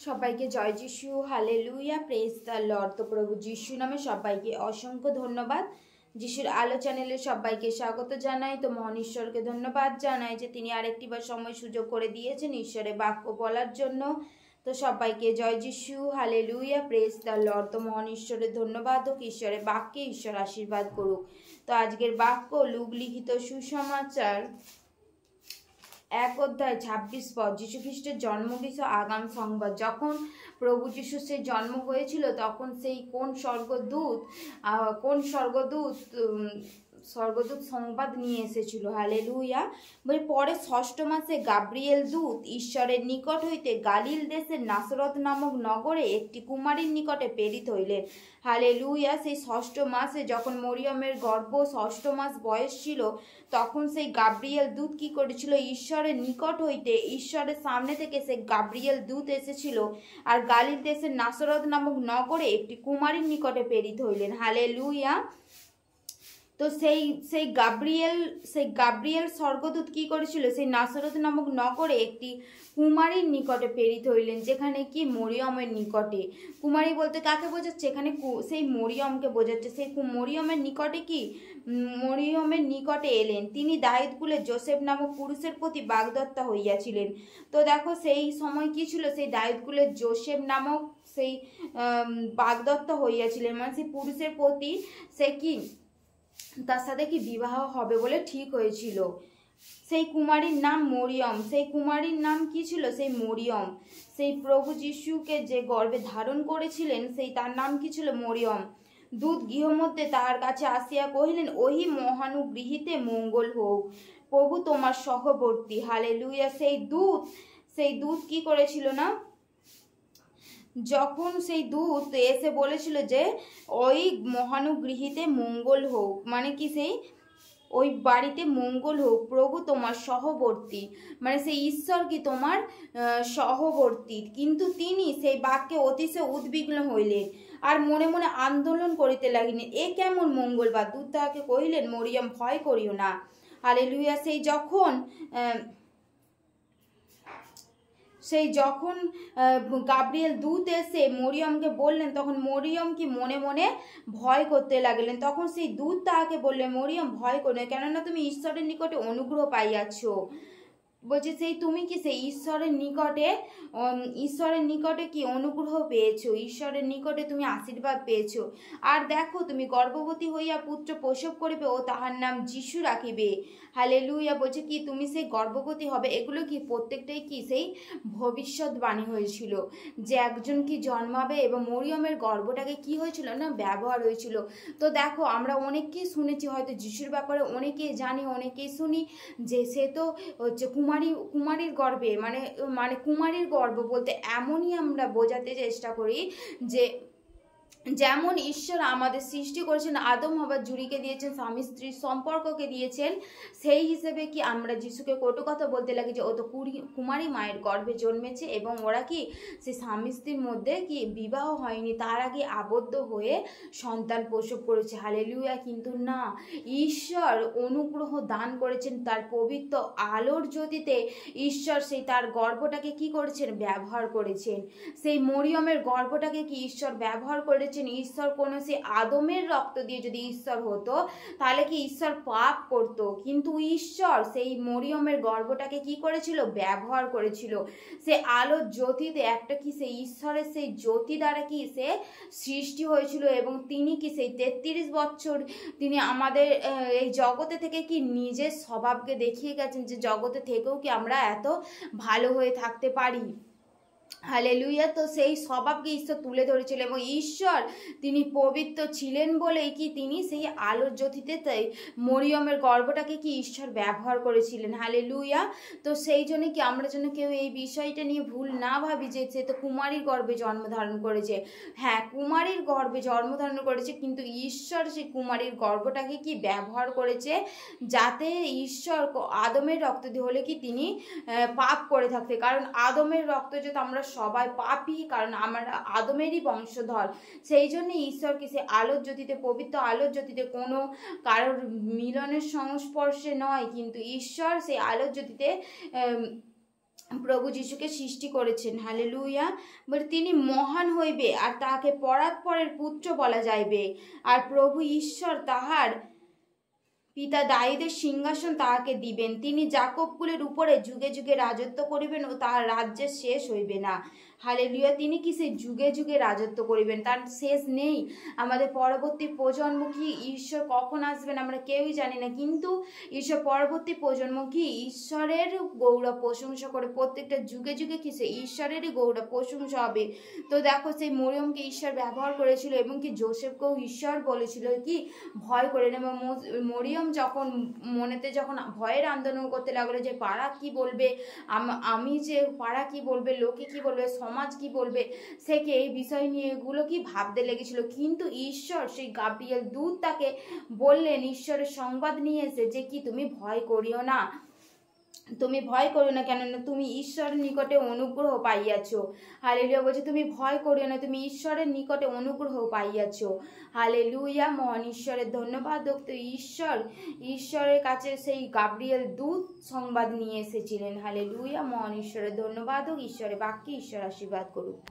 সবাইকে জয় যিশু, hallelujah, praise the Lord. তো প্রভু যিশু নামে সবাইকে অসংখ্য ধন্যবাদ। যিশুর আলো চ্যানেলে সবাইকে স্বাগত জানাই। তো মহান ঈশ্বরকে ধন্যবাদ জানাই যে তিনি আরেকটিবার সময় সুযোগ করে দিয়েছেন ঈশ্বরের বাক্য বলার জন্য। তো সবাইকে জয় যিশু, হালেলুয়া, প্রেজ দ্য লর্ড। তো মহান ঈশ্বরের ধন্যবাদ হোক, ঈশ্বরের বাক্যে ঈশ্বর আশীর্বাদ করুক। তো আজকের বাক্য লূক লিখিত সুসমাচার 1 অধ্যায় 26 পদ, যীশু খ্রিস্টের জন্ম বিষয় আগাম সংবাদ। যখন প্রভু যীশু সেই জন্ম হয়েছিল তখন সেই কোন স্বর্গদূত সংবাদ নিয়ে এসেছিল। হালেলুয়া। পরে 6ষ্ঠ মাসে গাব্রিয়েল দূত ঈশ্বরের নিকট হইতে গালিল দেশের নাসরত নামক নগরে একটি কুমারীর নিকটে প্রেরিত হইলেন। হালেলুয়া। সেই 6ষ্ঠ মাসে যখন মরিয়মের গর্ভ 6ষ্ঠ মাস বয়স ছিল, তখন সেই গাব্রিয়েল দূত কি করেছিল? ঈশ্বরের নিকট হইতে, ঈশ্বরের সামনে থেকে সেই গাব্রিয়েল দূত এসেছিল আর গালিল দেশের নাসরত নামক নগরে একটি কুমারীর নিকটে প্রেরিত হইলেন। হালেলুয়া। তো সেই গাব্রিয়েল স্বর্গদূত কি করেছিল? সেই নাসরত নামক নগরে একটি কুমারীর নিকটে প্রেরিত হইলেন, যেখানে কি মরিয়মের নিকটে। কুমারী বলতে কাকে বোঝাচ্ছে? এখানে সেই মরিয়মকে বোঝাচ্ছে। সেই মরিয়মের নিকটে কি? মরিয়মের নিকটে এলেন। তিনি দাউদকুলে যোসেফ নামক পুরুষের প্রতি বাগদত্তা হইয়াছিলেন। তো দেখো সেই সময় কি ছিল? সেই দাউদকুলের যোসেফ নামক সেই বাগদত্তা হইয়াছিলেন, মানে সেই পুরুষের প্রতি সে কি তার সাথে কি বিবাহ হবে বলে ঠিক হয়েছিল। সেই কুমারীর নাম মরিয়ম। সেই কুমারীর নাম কি ছিল? সেই মরিয়ম। সেই প্রভু যিশুকে যে গর্ভে ধারণ করেছিলেন সেই তার নাম কি ছিল? মরিয়ম। দূত গৃহমধ্যে তাহার কাছে আসিয়া কহিলেন, ওহি মহানুগৃহীতে মঙ্গল হোক, প্রভু তোমার সহবর্তী। হালেলুয়া। সেই দূত কি করেছিল না? যখন সেই দূত এসে বলেছিল যে ওই মহানুগৃহীতে মঙ্গল হোক, মানে কি সেই ওই বাড়িতে মঙ্গল হোক, প্রভু তোমার সহবর্তী, মানে সেই ঈশ্বর কি তোমার সহবর্তী। কিন্তু তিনি সেই বাক্যে অতিশয় উদ্বিগ্ন হইলেন আর মনে মনে আন্দোলন করিতে লাগিলেন, এ কেমন মঙ্গলবার? দূত তাহাকে কহিলেন, মরিয়ম, ভয় করিও না। হালেলুয়া। সেই যখন গাব্রিয়েল দূত এসে মরিয়মকে বললেন, তখন মরিয়ম কি মনে মনে ভয় করতে লাগলেন। তখন সেই দূত তাহাকে বললেন, মরিয়ম, ভয় করো না, কেননা তুমি ঈশ্বরের নিকটে অনুগ্রহ পাইয়াছ। বলছে সেই তুমি কি সেই ঈশ্বরের নিকটে কি অনুগ্রহ পেয়েছো, ঈশ্বরের নিকটে তুমি আশীর্বাদ পেয়েছো। আর দেখো তুমি গর্ভবতী হইয়া পুত্র প্রসব করিবে ও তাহার নাম যিশু রাখিবে। হালেলুয়া। বলছে কি তুমি সেই গর্ভবতী হবে। এগুলো কি প্রত্যেকটাই কি সেই ভবিষ্যৎবাণী হয়েছিল যে একজন কি জন্মাবে, এবং মরিয়মের গর্ভটাকে কি হয়েছিল না? ব্যবহার হয়েছিল। তো দেখো আমরা অনেককেই শুনেছি, হয়তো যিশুর ব্যাপারে অনেকেই জানি, অনেকেই শুনি যে সে তো হচ্ছে কুমারীর গর্ভে, মানে কুমারীর গর্ভ বলতে এমনই আমরা বোঝাতে চেষ্টা করি যে যেমন ঈশ্বর আমাদের সৃষ্টি করেছেন, আদম হওয়া জুড়িকে দিয়েছেন, স্বামী স্ত্রীর সম্পর্ককে দিয়েছেন, সেই হিসেবে কি আমরা যিশুকে কটু কথা বলতে লাগি যে ও তো কুমারী মায়ের গর্ভে জন্মেছে, এবং ওরা কি সেই স্বামী স্ত্রীর মধ্যে কি বিবাহ হয়নি, তার আগে আবদ্ধ হয়ে সন্তান প্রসব করেছে। হালেলুয়া। কিন্তু না, ঈশ্বর অনুগ্রহ দান করেছেন তার পবিত্র আলোর জ্যোতিতে। ঈশ্বর সেই তার গর্ভটাকে কি করেছেন? ব্যবহার করেছেন। সেই মরিয়মের গর্ভটাকে কি ঈশ্বর ব্যবহার করেছেন। ঈশ্বর কোনো সেই আদমের রক্ত দিয়ে যদি ঈশ্বর হতো তাহলে কি ঈশ্বর পাপ করত, কিন্তু ঈশ্বর সেই মরিয়মের গর্ভটাকে কি করেছিল? ব্যবহার করেছিল। সে আলোর জ্যোতিতে একটা কি সেই ঈশ্বরের সেই জ্যোতি দ্বারা কি সে সৃষ্টি হয়েছিল, এবং তিনি কি সেই 33 বছর তিনি আমাদের এই জগতে থেকে কি নিজের স্বভাবকে দেখিয়ে গেছেন যে জগতে থেকেও কি আমরা এত ভালো হয়ে থাকতে পারি। হালেলুয়া। তো সেই স্বভাবকে ঈশ্বর তুলে ধরেছিল, এবং ঈশ্বর তিনি পবিত্র ছিলেন বলেই কি তিনি সেই আলোর জ্যোতিতে মরিয়মের গর্ভটাকে কি ঈশ্বর ব্যবহার করেছিলেন। হালেলুয়া। তো সেই জন্য কি আমরা যেন কেউ এই বিষয়টা নিয়ে ভুল না ভাবি যে সে তো কুমারীর গর্ভে জন্মধারণ করেছে। হ্যাঁ, কুমারীর গর্ভে জন্মধারণ করেছে, কিন্তু ঈশ্বর সেই কুমারীর গর্ভটাকে কি ব্যবহার করেছে যাতে ঈশ্বর আদমের রক্ত দিয়ে হলে কি তিনি পাপ করে থাকতে, কারণ আদমের রক্ত যেহেতু আমরা সবাই পাপী, কারণ আমরা আদমেরই বংশধর। সেই জন্য ঈশ্বরকে সে আলোর জ্যোতিতে, পবিত্র আলোর জ্যোতিতে কোনো কারোর মিলনের সংস্পর্শে নয়, কিন্তু ঈশ্বর সেই আলোর জ্যোতিতে প্রভু যিশুকে সৃষ্টি করেছেন। হালেলুয়া। বলে তিনি মহান হইবে আর তাহাকে পরাৎপরের পুত্র বলা যাইবে। আর প্রভু ঈশ্বর তাহার পিতা দাউদের সিংহাসন তাহাকে দিবেন। তিনি যাকবকুলের উপরে যুগে যুগে রাজত্ব করিবেন ও তাহার রাজ্যের শেষ হইবে না। হালেলুয়া। তিনি কি সেই যুগে যুগে রাজত্ব করিবেন, তার শেষ নেই। আমাদের পরবর্তী প্রজন্ম কি ঈশ্বর কখন আসবেন আমরা কেউই জানি না, কিন্তু ঈশ্বর পরবর্তী প্রজন্ম কি ঈশ্বরের গৌরব প্রশংসা করে। প্রত্যেকটা যুগে যুগে কি সে ঈশ্বরেরই গৌরব প্রশংসা হবে। তো দেখো সেই মরিয়মকে ঈশ্বর ব্যবহার করেছিল এবং কি জোসেফকেও ঈশ্বর বলেছিল কি ভয় করে না। এবং মরিয়ম যখন মনেতে যখন ভয়ের আন্দোলন করতে লাগলো যে পাড়া কি বলবে, আমি যে পাড়া কি বলবে, লোকে কি বলবে, সমাজ কি বলবে, সে কি এই বিষয় নিয়ে এগুলো কি ভাবতে লেগেছিল। কিন্তু ঈশ্বর সেই গাব্রিয়েল দূত তাকে বললেন, ঈশ্বরের সংবাদ নিয়ে এসে যে কি তুমি ভয় করিও না, তুমি ভয় করো না, কেননা তুমি ঈশ্বরের নিকটে অনুগ্রহ পাইয়াছো। হালেলুয়া। বলছে তুমি ভয় করিও না, তুমি ঈশ্বরের নিকটে অনুগ্রহ পাইয়াছো। হালেলুয়া। মহান ঈশ্বরের ধন্যবাদ। তো ঈশ্বরের কাছে সেই গাব্রিয়েল দূত সংবাদ নিয়ে এসেছিলেন। হালেলুয়া। মহান ঈশ্বরের ধন্যবাদ হোক। ঈশ্বরের বাক্যে ঈশ্বর আশীর্বাদ করুক।